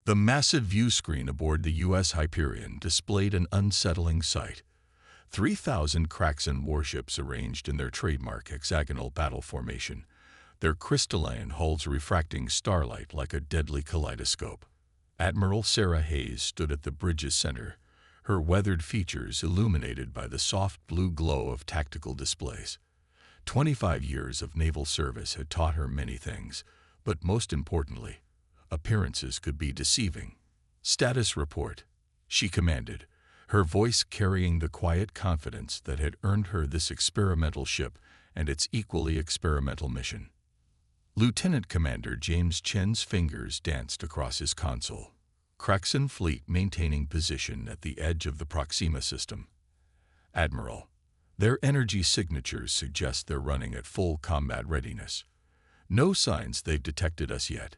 The massive view screen aboard the U.S. Hyperion displayed an unsettling sight. 3,000 Kraxan warships arranged in their trademark hexagonal battle formation, their crystalline hulls refracting starlight like a deadly kaleidoscope. Admiral Sarah Hayes stood at the bridge's center, her weathered features illuminated by the soft blue glow of tactical displays. 25 years of naval service had taught her many things, but most importantly, appearances could be deceiving. "Status report," she commanded, her voice carrying the quiet confidence that had earned her this experimental ship and its equally experimental mission. Lieutenant Commander James Chen's fingers danced across his console. Kraxan fleet maintaining position at the edge of the Proxima system. "Admiral, their energy signatures suggest they're running at full combat readiness. No signs they've detected us yet."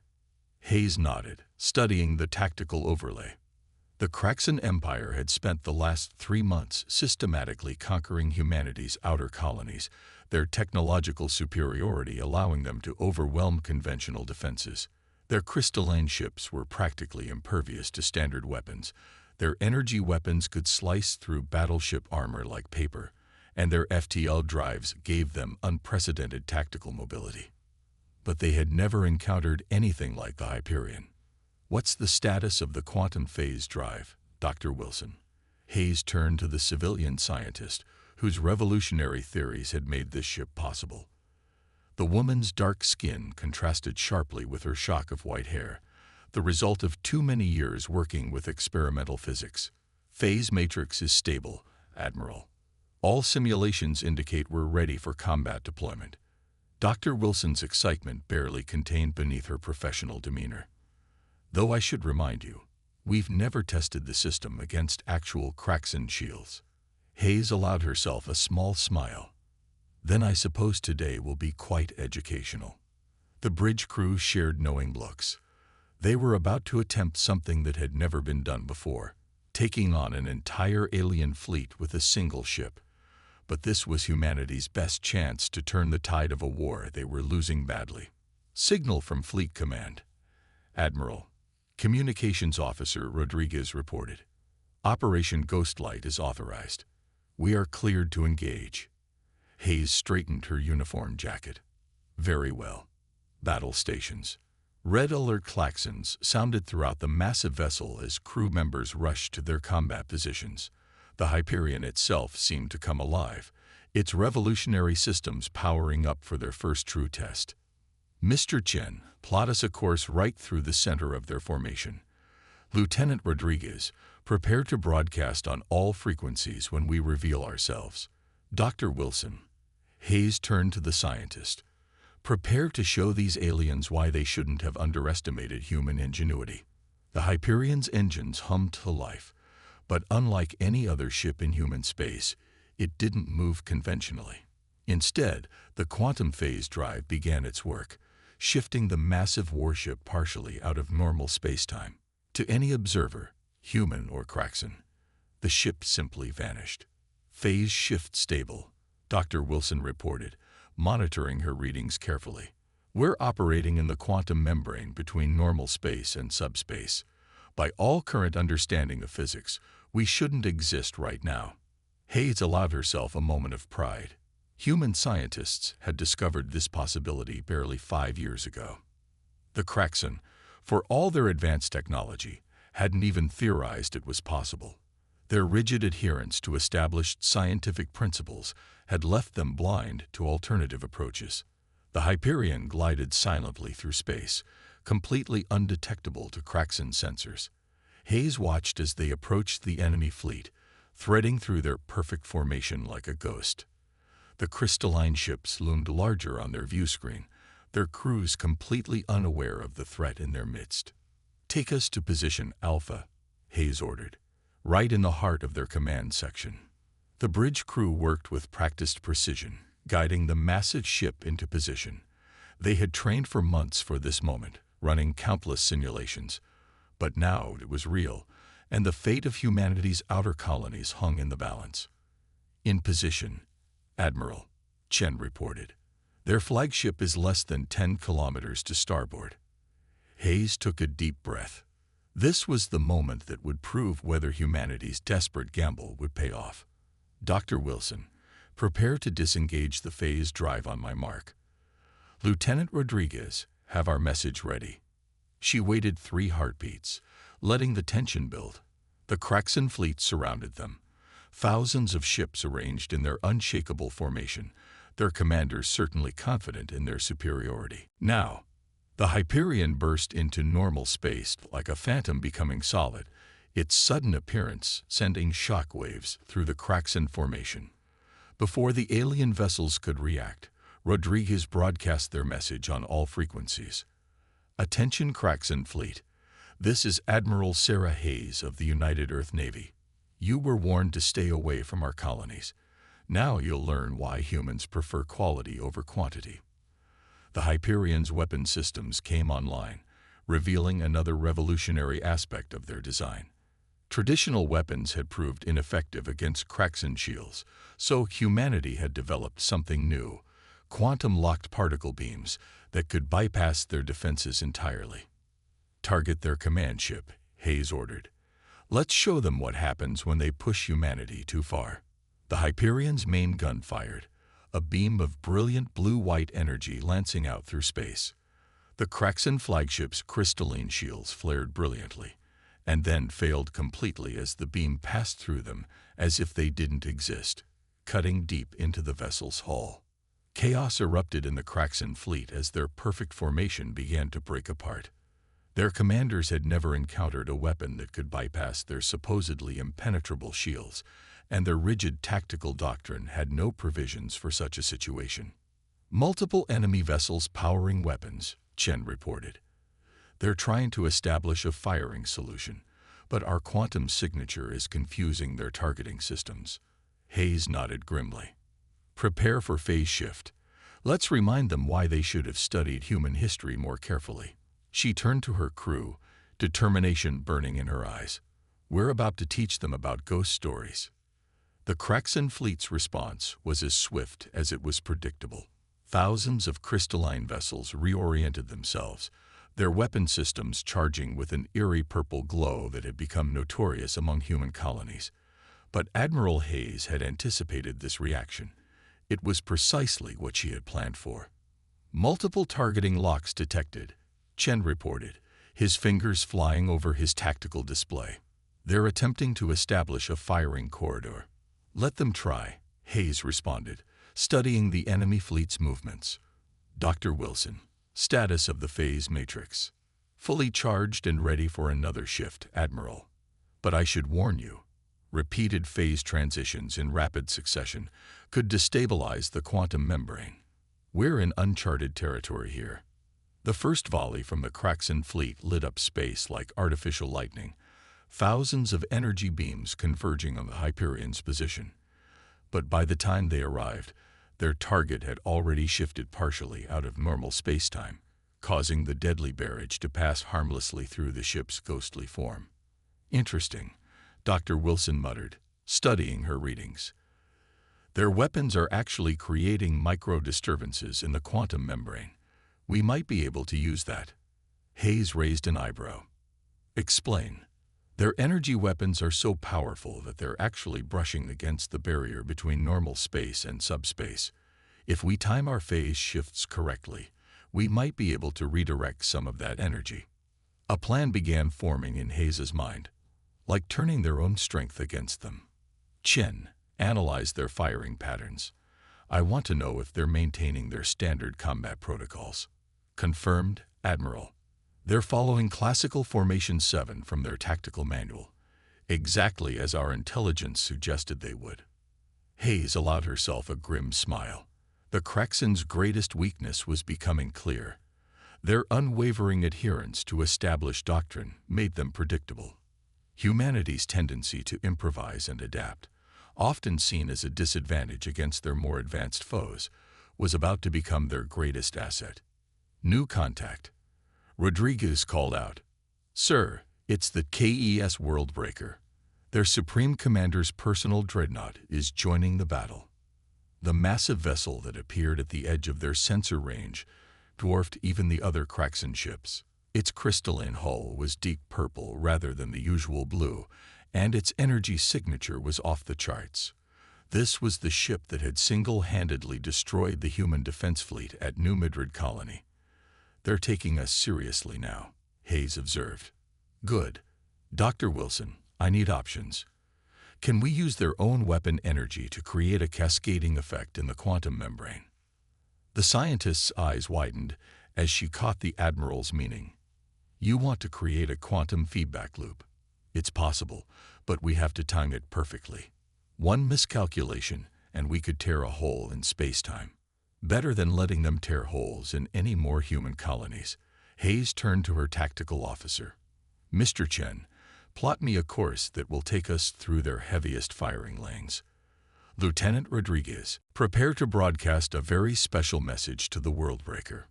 Hayes nodded, studying the tactical overlay. The Kraxan Empire had spent the last 3 months systematically conquering humanity's outer colonies, their technological superiority allowing them to overwhelm conventional defenses. Their crystalline ships were practically impervious to standard weapons. Their energy weapons could slice through battleship armor like paper, and their FTL drives gave them unprecedented tactical mobility. But they had never encountered anything like the Hyperion. "What's the status of the quantum phase drive, Dr. Wilson?" Hayes turned to the civilian scientist, whose revolutionary theories had made this ship possible. The woman's dark skin contrasted sharply with her shock of white hair, the result of too many years working with experimental physics. "Phase matrix is stable, Admiral. All simulations indicate we're ready for combat deployment." Dr. Wilson's excitement barely contained beneath her professional demeanor. "Though I should remind you, we've never tested the system against actual Kraxan shields." Hayes allowed herself a small smile. "Then I suppose today will be quite educational." The bridge crew shared knowing looks. They were about to attempt something that had never been done before, taking on an entire alien fleet with a single ship. But this was humanity's best chance to turn the tide of a war they were losing badly. "Signal from Fleet Command." "Admiral," Communications Officer Rodriguez reported. "Operation Ghostlight is authorized. We are cleared to engage." Hayes straightened her uniform jacket. "Very well." Battle stations. Red alert klaxons sounded throughout the massive vessel as crew members rushed to their combat positions. The Hyperion itself seemed to come alive, its revolutionary systems powering up for their first true test. "Mr. Chen, plot us a course right through the center of their formation. Lieutenant Rodriguez, prepare to broadcast on all frequencies when we reveal ourselves." "Dr. Wilson." Hayes turned to the scientist. "Prepare to show these aliens why they shouldn't have underestimated human ingenuity." The Hyperion's engines hummed to life, but unlike any other ship in human space, it didn't move conventionally. Instead, the quantum phase drive began its work, shifting the massive warship partially out of normal spacetime. To any observer, human or Kraxan, the ship simply vanished. "Phase shift stable," Dr. Wilson reported, monitoring her readings carefully. "We're operating in the quantum membrane between normal space and subspace. By all current understanding of physics, we shouldn't exist right now." Hayes allowed herself a moment of pride. Human scientists had discovered this possibility barely 5 years ago. The Kraxan, for all their advanced technology, hadn't even theorized it was possible. Their rigid adherence to established scientific principles had left them blind to alternative approaches. The Hyperion glided silently through space, completely undetectable to Kraxan sensors. Hayes watched as they approached the enemy fleet, threading through their perfect formation like a ghost. The crystalline ships loomed larger on their view screen, their crews completely unaware of the threat in their midst. "Take us to position Alpha," Hayes ordered, right in the heart of their command section. The bridge crew worked with practiced precision, guiding the massive ship into position. They had trained for months for this moment, running countless simulations. But now it was real, and the fate of humanity's outer colonies hung in the balance. "In position, Admiral," Chen reported. "Their flagship is less than 10 kilometers to starboard." Hayes took a deep breath. This was the moment that would prove whether humanity's desperate gamble would pay off. Dr. Wilson, prepare to disengage the phase drive on my mark. Lieutenant Rodriguez, have our message ready. She waited 3 heartbeats, letting the tension build. The Kraxan fleet surrounded them. Thousands of ships arranged in their unshakable formation, their commanders certainly confident in their superiority. Now, the Hyperion burst into normal space like a phantom becoming solid, its sudden appearance sending shock waves through the Kraxan formation. Before the alien vessels could react, Rodriguez broadcast their message on all frequencies. Attention Kraxan fleet. This is Admiral Sarah Hayes of the United Earth Navy. You were warned to stay away from our colonies. Now you'll learn why humans prefer quality over quantity. The Hyperion's weapon systems came online, revealing another revolutionary aspect of their design. Traditional weapons had proved ineffective against Kraxan shields, so humanity had developed something new, quantum-locked particle beams that could bypass their defenses entirely. Target their command ship, Hayes ordered. Let's show them what happens when they push humanity too far. The Hyperion's main gun fired, a beam of brilliant blue-white energy lancing out through space. The Kraxan flagship's crystalline shields flared brilliantly, and then failed completely as the beam passed through them as if they didn't exist, cutting deep into the vessel's hull. Chaos erupted in the Kraxan fleet as their perfect formation began to break apart. Their commanders had never encountered a weapon that could bypass their supposedly impenetrable shields, and their rigid tactical doctrine had no provisions for such a situation. Multiple enemy vessels powering weapons, Chen reported. They're trying to establish a firing solution, but our quantum signature is confusing their targeting systems. Hayes nodded grimly. Prepare for phase shift. Let's remind them why they should have studied human history more carefully. She turned to her crew, determination burning in her eyes. We're about to teach them about ghost stories. The Kraxan fleet's response was as swift as it was predictable. Thousands of crystalline vessels reoriented themselves, their weapon systems charging with an eerie purple glow that had become notorious among human colonies. But Admiral Hayes had anticipated this reaction. It was precisely what she had planned for. Multiple targeting locks detected, Chen reported, his fingers flying over his tactical display. They're attempting to establish a firing corridor. Let them try, Hayes responded, studying the enemy fleet's movements. Dr. Wilson, status of the phase matrix. Fully charged and ready for another shift, Admiral. But I should warn you, repeated phase transitions in rapid succession could destabilize the quantum membrane. We're in uncharted territory here. The first volley from the Kraxan fleet lit up space like artificial lightning, thousands of energy beams converging on the Hyperion's position. But by the time they arrived, their target had already shifted partially out of normal space-time, causing the deadly barrage to pass harmlessly through the ship's ghostly form. Interesting, Dr. Wilson muttered, studying her readings. Their weapons are actually creating micro-disturbances in the quantum membrane. We might be able to use that. Hayes raised an eyebrow. Explain. Their energy weapons are so powerful that they're actually brushing against the barrier between normal space and subspace. If we time our phase shifts correctly, we might be able to redirect some of that energy. A plan began forming in Hayes's mind, like turning their own strength against them. Chen, analyze their firing patterns. I want to know if they're maintaining their standard combat protocols. Confirmed, Admiral. They're following classical Formation 7 from their tactical manual, exactly as our intelligence suggested they would. Hayes allowed herself a grim smile. The Kraxan's greatest weakness was becoming clear. Their unwavering adherence to established doctrine made them predictable. Humanity's tendency to improvise and adapt, often seen as a disadvantage against their more advanced foes, was about to become their greatest asset. New contact. Rodriguez called out, Sir, it's the KES Worldbreaker. Their Supreme Commander's personal dreadnought is joining the battle. The massive vessel that appeared at the edge of their sensor range dwarfed even the other Kraxan ships. Its crystalline hull was deep purple rather than the usual blue, and its energy signature was off the charts. This was the ship that had single-handedly destroyed the human defense fleet at New Madrid Colony. "They're taking us seriously now," Hayes observed. "Good. Dr. Wilson, I need options. Can we use their own weapon energy to create a cascading effect in the quantum membrane?" The scientist's eyes widened as she caught the Admiral's meaning. "You want to create a quantum feedback loop. It's possible, but we have to time it perfectly. One miscalculation, and we could tear a hole in space-time. Better than letting them tear holes in any more human colonies." Hayes turned to her tactical officer. "Mr. Chen, plot me a course that will take us through their heaviest firing lanes. Lieutenant Rodriguez, prepare to broadcast a very special message to the Worldbreaker."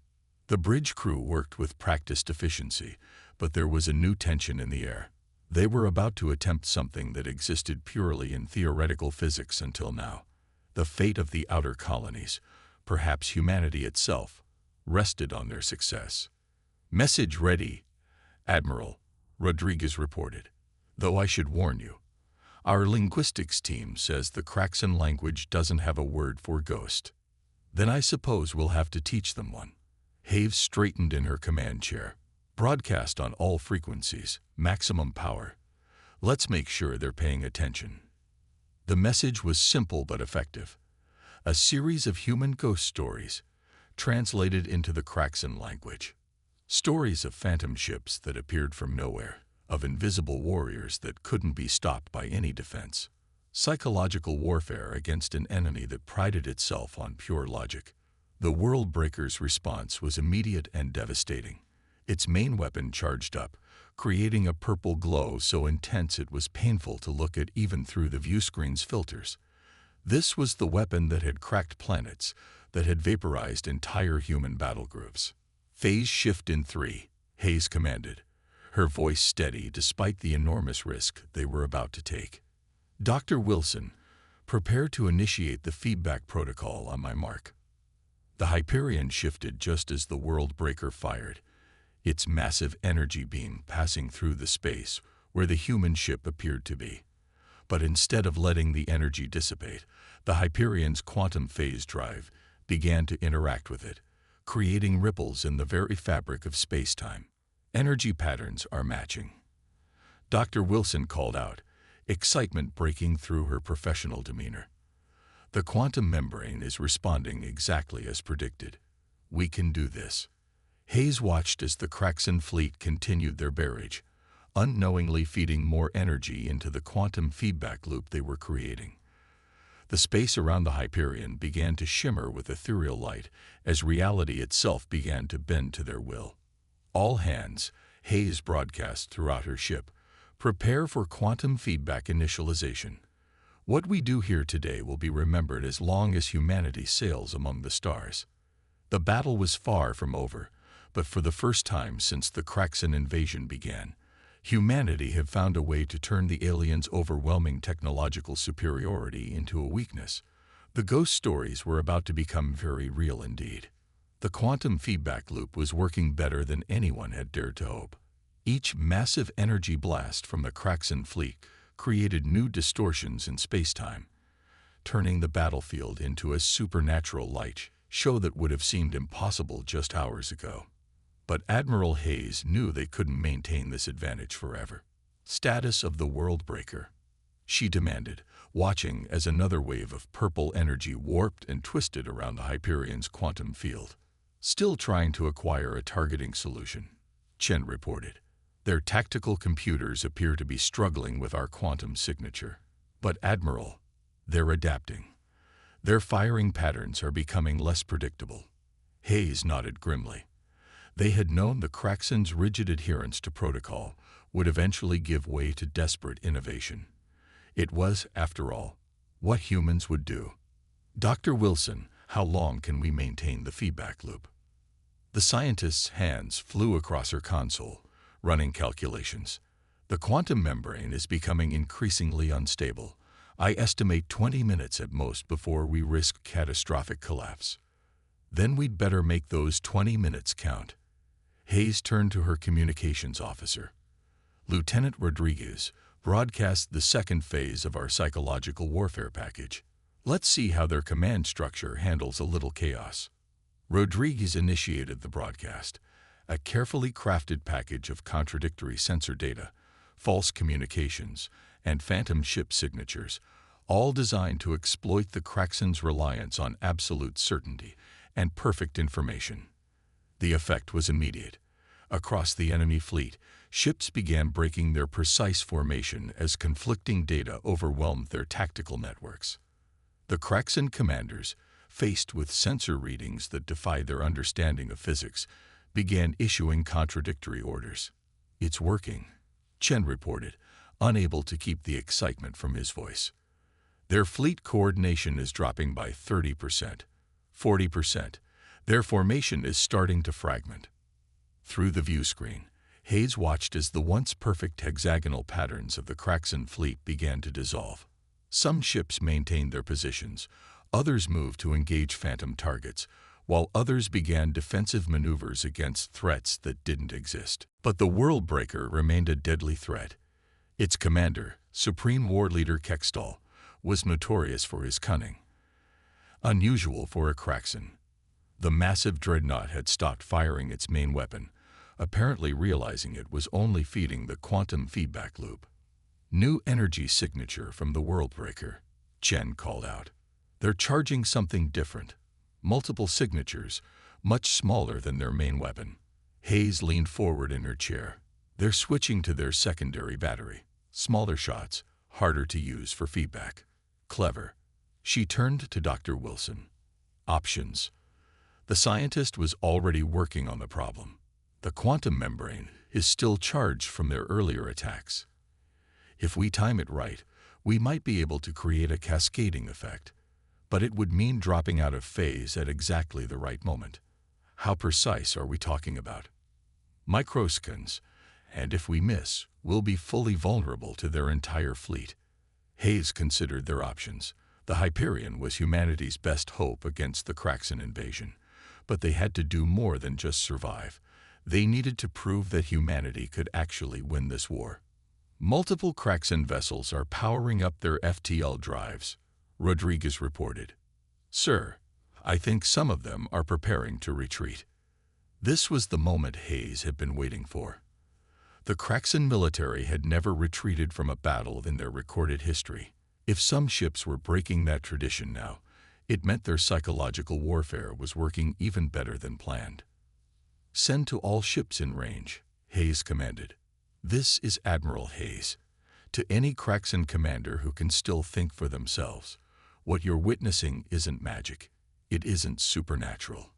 The bridge crew worked with practiced efficiency, but there was a new tension in the air. They were about to attempt something that existed purely in theoretical physics until now. The fate of the outer colonies, perhaps humanity itself, rested on their success. "Message ready, Admiral," Rodriguez reported. "Though I should warn you, our linguistics team says the Kraxan language doesn't have a word for ghost." "Then I suppose we'll have to teach them one." Hayes straightened in her command chair. "Broadcast on all frequencies, maximum power. Let's make sure they're paying attention." The message was simple but effective. A series of human ghost stories, translated into the Kraxan language. Stories of phantom ships that appeared from nowhere, of invisible warriors that couldn't be stopped by any defense. Psychological warfare against an enemy that prided itself on pure logic. The Worldbreaker's response was immediate and devastating. Its main weapon charged up, creating a purple glow so intense it was painful to look at even through the viewscreen's filters. This was the weapon that had cracked planets, that had vaporized entire human battle groups. "Phase shift in 3, Hayes commanded, her voice steady despite the enormous risk they were about to take. "Dr. Wilson, prepare to initiate the feedback protocol on my mark." The Hyperion shifted just as the Worldbreaker fired, its massive energy beam passing through the space where the human ship appeared to be. But instead of letting the energy dissipate, the Hyperion's quantum phase drive began to interact with it, creating ripples in the very fabric of space-time. "Energy patterns are matching," Dr. Wilson called out, excitement breaking through her professional demeanor. "The quantum membrane is responding exactly as predicted. We can do this." Hayes watched as the Kraxan fleet continued their barrage, unknowingly feeding more energy into the quantum feedback loop they were creating. The space around the Hyperion began to shimmer with ethereal light as reality itself began to bend to their will. "All hands," Hayes broadcast throughout her ship, "prepare for quantum feedback initialization. What we do here today will be remembered as long as humanity sails among the stars." The battle was far from over, but for the first time since the Kraxan invasion began, humanity had found a way to turn the aliens' overwhelming technological superiority into a weakness. The ghost stories were about to become very real indeed. The quantum feedback loop was working better than anyone had dared to hope. Each massive energy blast from the Kraxan fleet created new distortions in space-time, turning the battlefield into a supernatural light show that would have seemed impossible just hours ago. But Admiral Hayes knew they couldn't maintain this advantage forever. "Status of the Worldbreaker," she demanded, watching as another wave of purple energy warped and twisted around the Hyperion's quantum field. "Still trying to acquire a targeting solution," Chen reported. "Their tactical computers appear to be struggling with our quantum signature. But Admiral, they're adapting. Their firing patterns are becoming less predictable." Hayes nodded grimly. They had known the Kraxan's rigid adherence to protocol would eventually give way to desperate innovation. It was, after all, what humans would do. "Dr. Wilson, how long can we maintain the feedback loop?" The scientist's hands flew across her console, running calculations. "The quantum membrane is becoming increasingly unstable. I estimate 20 minutes at most before we risk catastrophic collapse." "Then we'd better make those 20 minutes count." Hayes turned to her communications officer. Lieutenant Rodriguez, broadcast the second phase of our psychological warfare package. Let's see how their command structure handles a little chaos. Rodriguez initiated the broadcast, a carefully crafted package of contradictory sensor data, false communications, and phantom ship signatures, all designed to exploit the Kraxen's reliance on absolute certainty and perfect information. The effect was immediate. Across the enemy fleet, ships began breaking their precise formation as conflicting data overwhelmed their tactical networks. The Kraxen commanders, faced with sensor readings that defied their understanding of physics, began issuing contradictory orders. "It's working," Chen reported, unable to keep the excitement from his voice. "Their fleet coordination is dropping by 30%, 40%. Their formation is starting to fragment." Through the view screen, Hayes watched as the once perfect hexagonal patterns of the Kraxen fleet began to dissolve. Some ships maintained their positions, others moved to engage phantom targets, while others began defensive maneuvers against threats that didn't exist. But the World Breaker remained a deadly threat. Its commander, Supreme War Leader Kextal, was notorious for his cunning. Unusual for a Kraxen, the massive dreadnought had stopped firing its main weapon, apparently realizing it was only feeding the quantum feedback loop. "New energy signature from the World Breaker," Chen called out. "They're charging something different. Multiple signatures, much smaller than their main weapon." Hayes leaned forward in her chair. "They're switching to their secondary battery. Smaller shots, harder to use for feedback. Clever." She turned to Dr. Wilson. "Options." The scientist was already working on the problem. "The quantum membrane is still charged from their earlier attacks. If we time it right, we might be able to create a cascading effect, but it would mean dropping out of phase at exactly the right moment." "How precise are we talking about?" "Microseconds, and if we miss, we'll be fully vulnerable to their entire fleet." Hayes considered their options. The Hyperion was humanity's best hope against the Kraxen invasion, but they had to do more than just survive. They needed to prove that humanity could actually win this war. "Multiple Kraxen vessels are powering up their FTL drives," Rodriguez reported. "Sir, I think some of them are preparing to retreat." This was the moment Hayes had been waiting for. The Kraxen military had never retreated from a battle in their recorded history. If some ships were breaking that tradition now, it meant their psychological warfare was working even better than planned. "Send to all ships in range," Hayes commanded. "This is Admiral Hayes. To any Kraxen commander who can still think for themselves, what you're witnessing isn't magic. It isn't supernatural.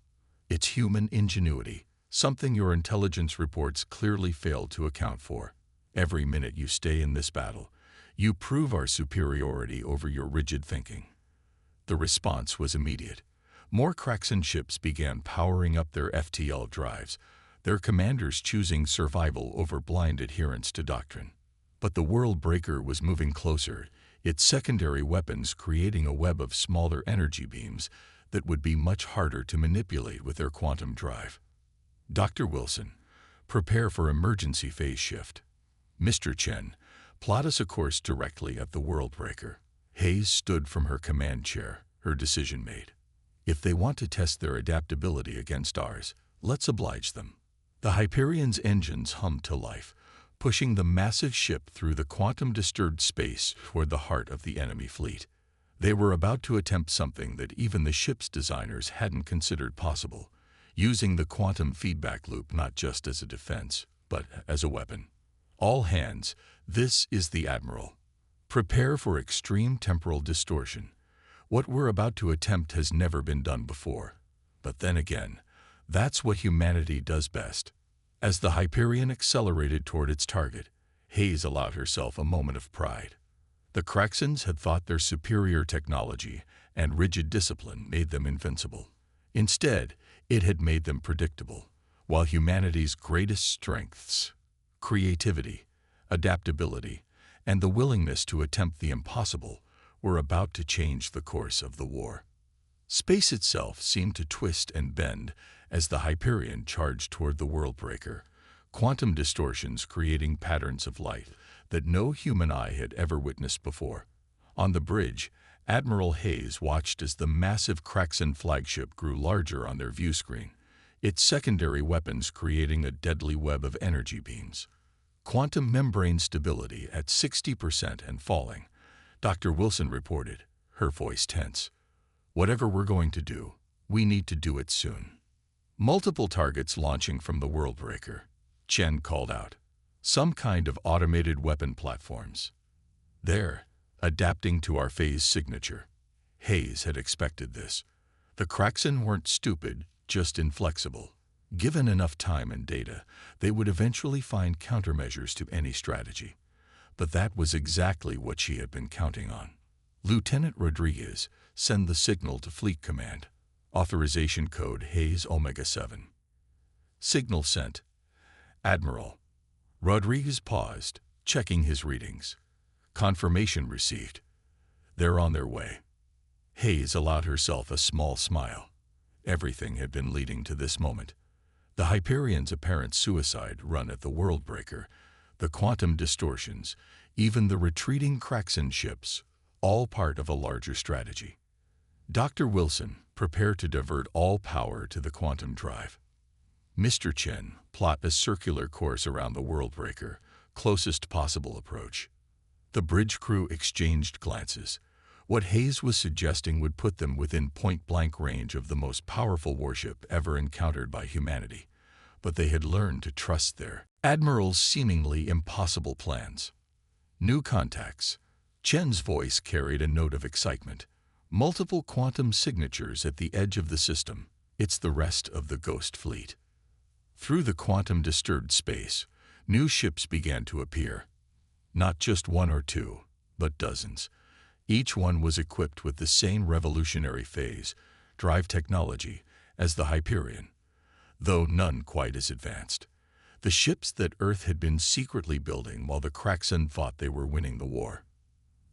It's human ingenuity, something your intelligence reports clearly failed to account for. Every minute you stay in this battle, you prove our superiority over your rigid thinking." The response was immediate. More Kraxen ships began powering up their FTL drives, their commanders choosing survival over blind adherence to doctrine. But the World Breaker was moving closer, its secondary weapons creating a web of smaller energy beams that would be much harder to manipulate with their quantum drive. "Dr. Wilson, prepare for emergency phase shift." "Mr. Chen, plot us a course directly at the World Breaker." Hayes stood from her command chair, her decision made. "If they want to test their adaptability against ours, let's oblige them." The Hyperion's engines hummed to life, pushing the massive ship through the quantum-disturbed space toward the heart of the enemy fleet. They were about to attempt something that even the ship's designers hadn't considered possible, using the quantum feedback loop not just as a defense, but as a weapon. "All hands, this is the Admiral. Prepare for extreme temporal distortion. What we're about to attempt has never been done before. But then again, that's what humanity does best." As the Hyperion accelerated toward its target, Hayes allowed herself a moment of pride. The Kraxens had thought their superior technology and rigid discipline made them invincible. Instead, it had made them predictable, while humanity's greatest strengths, creativity, adaptability, and the willingness to attempt the impossible, were about to change the course of the war. Space itself seemed to twist and bend as the Hyperion charged toward the worldbreaker, quantum distortions creating patterns of light that no human eye had ever witnessed before. On the bridge, Admiral Hayes watched as the massive Kraxan flagship grew larger on their view screen, its secondary weapons creating a deadly web of energy beams. Quantum membrane stability at 60% and falling, Dr. Wilson reported, her voice tense. Whatever we're going to do, we need to do it soon. Multiple targets launching from the worldbreaker, Chen called out. Some kind of automated weapon platforms. They're adapting to our phase signature. Hayes had expected this. The Kraxan weren't stupid, just inflexible. Given enough time and data, they would eventually find countermeasures to any strategy. But that was exactly what she had been counting on. Lieutenant Rodriguez, send the signal to Fleet Command. Authorization code Hayes Omega 7. Signal sent. Admiral. Rodriguez paused, checking his readings. Confirmation received. They're on their way. Hayes allowed herself a small smile. Everything had been leading to this moment. The Hyperion's apparent suicide run at the worldbreaker, the quantum distortions, even the retreating Kraxan ships, all part of a larger strategy. Dr. Wilson, prepare to divert all power to the quantum drive. Mr. Chen, plot a circular course around the worldbreaker, closest possible approach. The bridge crew exchanged glances. What Hayes was suggesting would put them within point-blank range of the most powerful warship ever encountered by humanity. But they had learned to trust their admiral's seemingly impossible plans. New contacts. Chen's voice carried a note of excitement. Multiple quantum signatures at the edge of the system. It's the rest of the Ghost Fleet. Through the quantum-disturbed space, new ships began to appear. Not just one or two, but dozens. Each one was equipped with the same revolutionary phase, drive technology, as the Hyperion, though none quite as advanced. The ships that Earth had been secretly building while the Kraxan thought they were winning the war.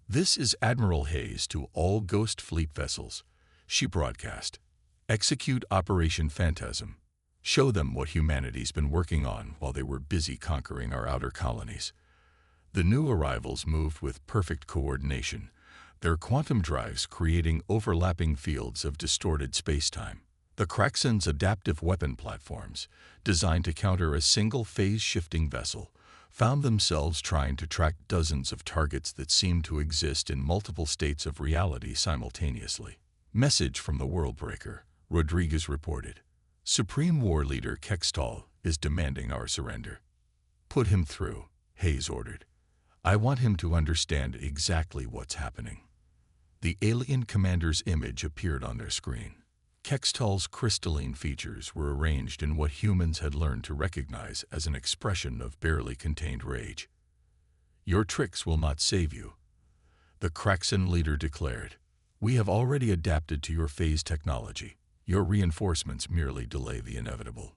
This is Admiral Hayes to all Ghost Fleet vessels, she broadcast. Execute Operation Phantasm. Show them what humanity's been working on while they were busy conquering our outer colonies. The new arrivals moved with perfect coordination, their quantum drives creating overlapping fields of distorted space-time. The Kraxan's adaptive weapon platforms, designed to counter a single phase-shifting vessel, found themselves trying to track dozens of targets that seemed to exist in multiple states of reality simultaneously. Message from the worldbreaker, Rodriguez reported. Supreme War Leader Kextal is demanding our surrender. Put him through, Hayes ordered. I want him to understand exactly what's happening. The alien commander's image appeared on their screen. Kextal's crystalline features were arranged in what humans had learned to recognize as an expression of barely contained rage. Your tricks will not save you, the Kraxan leader declared. We have already adapted to your phase technology. Your reinforcements merely delay the inevitable.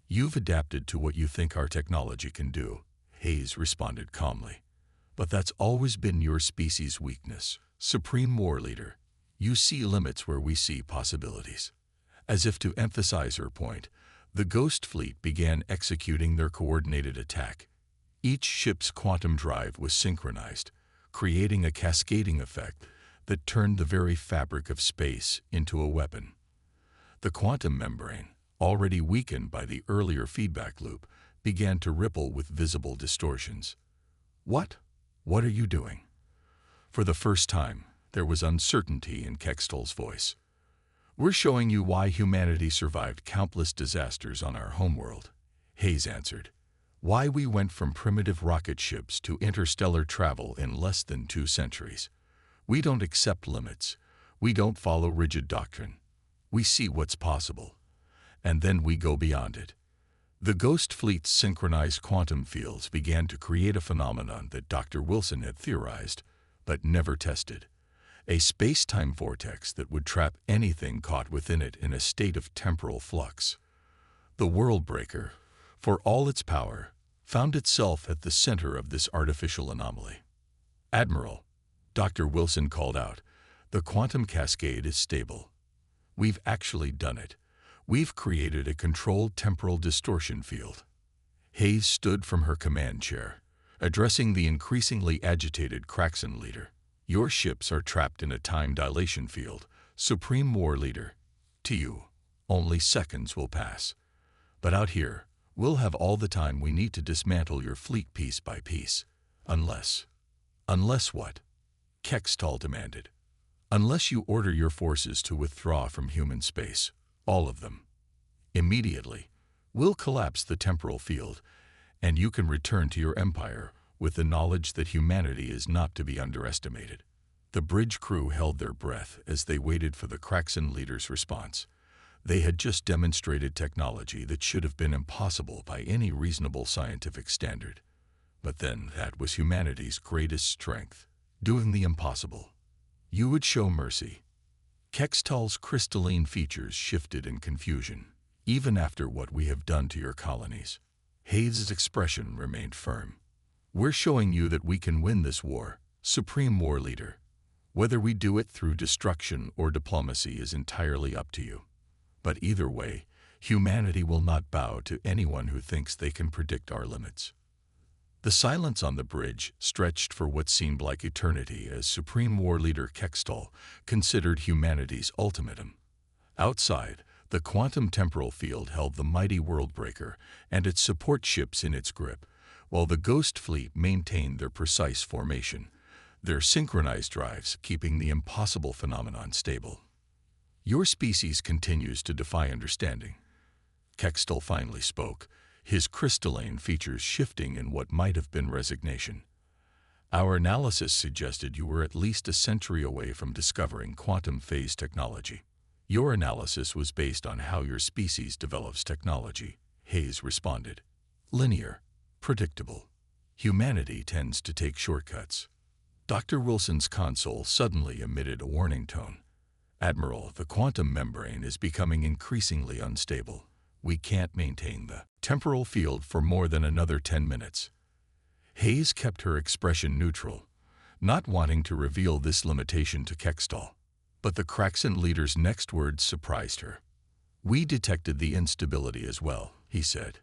You've adapted to what you think our technology can do, Hayes responded calmly. But that's always been your species' weakness, Supreme War Leader. You see limits where we see possibilities. As if to emphasize her point, the Ghost Fleet began executing their coordinated attack. Each ship's quantum drive was synchronized, creating a cascading effect that turned the very fabric of space into a weapon. The quantum membrane, already weakened by the earlier feedback loop, began to ripple with visible distortions. What? What are you doing? For the first time, there was uncertainty in Kextal's voice. We're showing you why humanity survived countless disasters on our homeworld, Hayes answered. Why we went from primitive rocket ships to interstellar travel in less than 2 centuries. We don't accept limits. We don't follow rigid doctrine. We see what's possible, and then we go beyond it. The Ghost Fleet's synchronized quantum fields began to create a phenomenon that Dr. Wilson had theorized, but never tested. A space-time vortex that would trap anything caught within it in a state of temporal flux. The worldbreaker, for all its power, found itself at the center of this artificial anomaly. Admiral, Dr. Wilson called out, the quantum cascade is stable. We've actually done it. We've created a controlled temporal distortion field. Hayes stood from her command chair, addressing the increasingly agitated Craxan leader. Your ships are trapped in a time dilation field, Supreme War Leader. To you, only seconds will pass. But out here, we'll have all the time we need to dismantle your fleet piece by piece. Unless what? Kextal demanded. Unless you order your forces to withdraw from human space, all of them. Immediately, we'll collapse the temporal field, and you can return to your empire with the knowledge that humanity is not to be underestimated. The bridge crew held their breath as they waited for the Craxan leader's response. They had just demonstrated technology that should have been impossible by any reasonable scientific standard. But then that was humanity's greatest strength, doing the impossible. You would show mercy. Kextal's crystalline features shifted in confusion, even after what we have done to your colonies. Hayes' expression remained firm. We're showing you that we can win this war, Supreme War Leader. Whether we do it through destruction or diplomacy is entirely up to you. But either way, humanity will not bow to anyone who thinks they can predict our limits. The silence on the bridge stretched for what seemed like eternity as Supreme War Leader Kextal considered humanity's ultimatum. Outside, the quantum temporal field held the mighty Worldbreaker and its support ships in its grip, while the Ghost Fleet maintained their precise formation, their synchronized drives keeping the impossible phenomenon stable. Your species continues to defy understanding. Kextal finally spoke, his crystalline features shifting in what might have been resignation. Our analysis suggested you were at least a century away from discovering quantum phase technology. Your analysis was based on how your species develops technology, Hayes responded. Linear, predictable. Humanity tends to take shortcuts. Dr. Wilson's console suddenly emitted a warning tone. Admiral, the quantum membrane is becoming increasingly unstable. We can't maintain the temporal field for more than another 10 minutes. Hayes kept her expression neutral, not wanting to reveal this limitation to Kextal. But the Craxan leader's next words surprised her. We detected the instability as well, he said.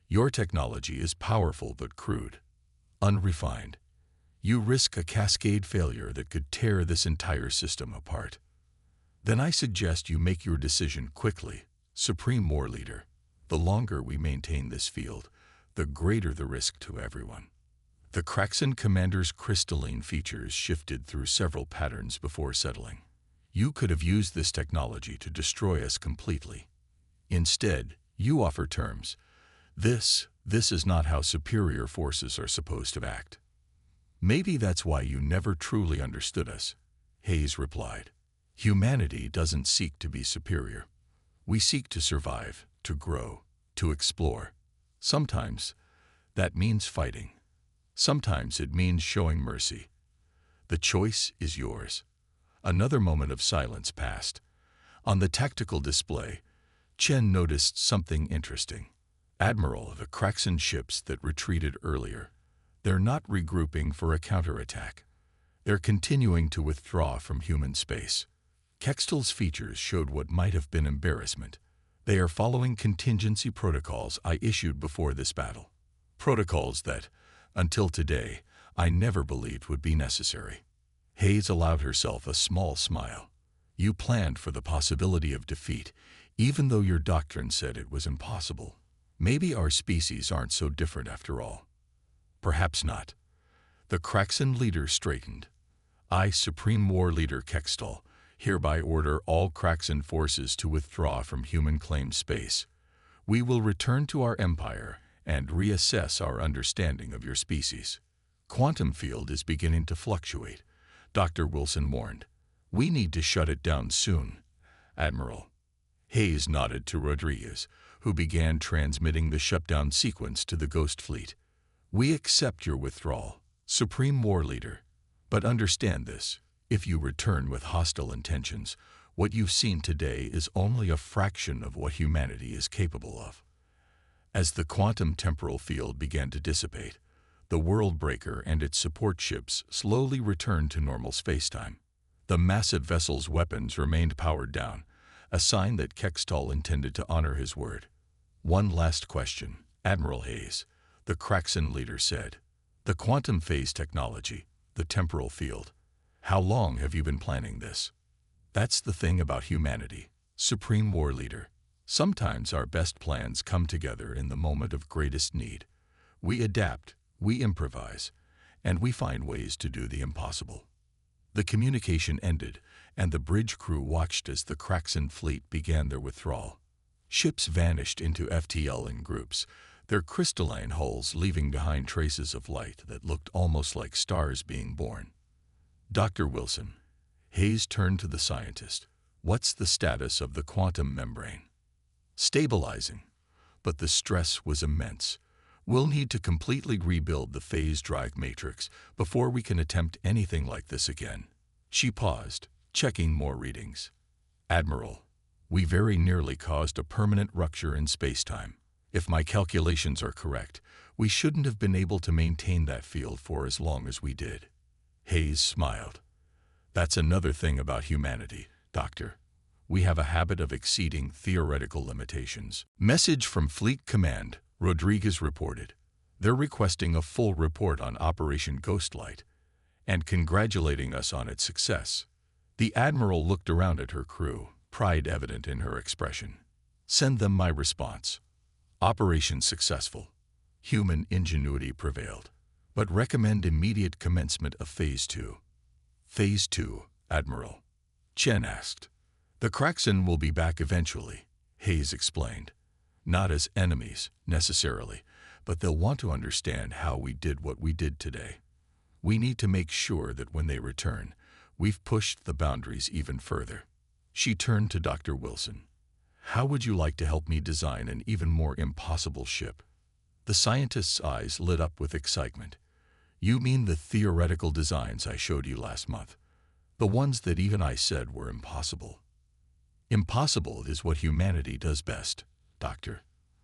Your technology is powerful but crude, unrefined. You risk a cascade failure that could tear this entire system apart. Then I suggest you make your decision quickly, Supreme War Leader. The longer we maintain this field, the greater the risk to everyone. The Craxan commander's crystalline features shifted through several patterns before settling. You could have used this technology to destroy us completely. Instead, you offer terms. This is not how superior forces are supposed to act. Maybe that's why you never truly understood us, Hayes replied. Humanity doesn't seek to be superior. We seek to survive, to grow, to explore. Sometimes that means fighting. Sometimes it means showing mercy. The choice is yours. Another moment of silence passed. On the tactical display, Chen noticed something interesting. Admiral, the Craxan ships that retreated earlier. They're not regrouping for a counterattack. They're continuing to withdraw from human space. Kextal's features showed what might have been embarrassment. They are following contingency protocols I issued before this battle. Protocols that, until today, I never believed would be necessary. Hayes allowed herself a small smile. You planned for the possibility of defeat, even though your doctrine said it was impossible. Maybe our species aren't so different after all. Perhaps not. The Craxan leader straightened. I, Supreme War Leader Kextal, hereby order all Craxan forces to withdraw from human-claimed space. We will return to our empire and reassess our understanding of your species. Quantum field is beginning to fluctuate, Dr. Wilson warned. We need to shut it down soon, Admiral. Hayes nodded to Rodriguez, who began transmitting the shutdown sequence to the Ghost Fleet. We accept your withdrawal, Supreme War Leader. But understand this, if you return with hostile intentions, what you've seen today is only a fraction of what humanity is capable of. As the quantum temporal field began to dissipate, the Worldbreaker and its support ships slowly returned to normal spacetime. The massive vessel's weapons remained powered down, a sign that Kextall intended to honor his word. "One last question, Admiral Hayes," the Kraxan leader said. "The quantum phase technology, the temporal field. How long have you been planning this?" "That's the thing about humanity, Supreme War Leader. Sometimes our best plans come together in the moment of greatest need. We adapt, we improvise, and we find ways to do the impossible." The communication ended, and the bridge crew watched as the Kraxan fleet began their withdrawal. Ships vanished into FTL in groups, their crystalline hulls leaving behind traces of light that looked almost like stars being born. "Dr. Wilson," Hayes turned to the scientist, "what's the status of the quantum membrane?" "Stabilizing, but the stress was immense. We'll need to completely rebuild the phase drive matrix before we can attempt anything like this again." She paused, checking more readings. "Admiral, we very nearly caused a permanent rupture in spacetime. If my calculations are correct, we shouldn't have been able to maintain that field for as long as we did." Hayes smiled. "That's another thing about humanity, Doctor. We have a habit of exceeding theoretical limitations." "Message from Fleet Command," Rodriguez reported. "They're requesting a full report on Operation Ghostlight and congratulating us on its success." The Admiral looked around at her crew, pride evident in her expression. "Send them my response. Operation successful. Human ingenuity prevailed. But recommend immediate commencement of Phase 2. "Phase 2, Admiral?" Chen asked. "The Kraxan will be back eventually," Hayes explained. "Not as enemies, necessarily, but they'll want to understand how we did what we did today. We need to make sure that when they return, we've pushed the boundaries even further." She turned to Dr. Wilson. "How would you like to help me design an even more impossible ship?" The scientist's eyes lit up with excitement. "You mean the theoretical designs I showed you last month? The ones that even I said were impossible?" "Impossible is what humanity does best, Doctor.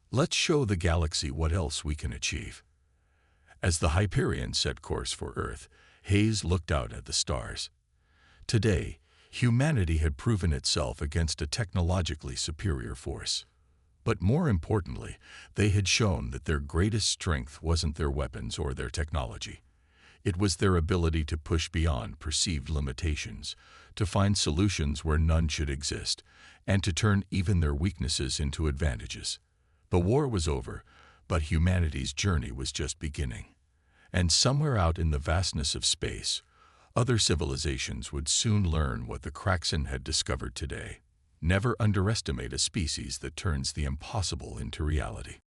Let's show the galaxy what else we can achieve." As the Hyperion set course for Earth, Hayes looked out at the stars. Today, humanity had proven itself against a technologically superior force. But more importantly, they had shown that their greatest strength wasn't their weapons or their technology. It was their ability to push beyond perceived limitations, to find solutions where none should exist, and to turn even their weaknesses into advantages. The war was over, but humanity's journey was just beginning. And somewhere out in the vastness of space, other civilizations would soon learn what the Kraxan had discovered today. Never underestimate a species that turns the impossible into reality.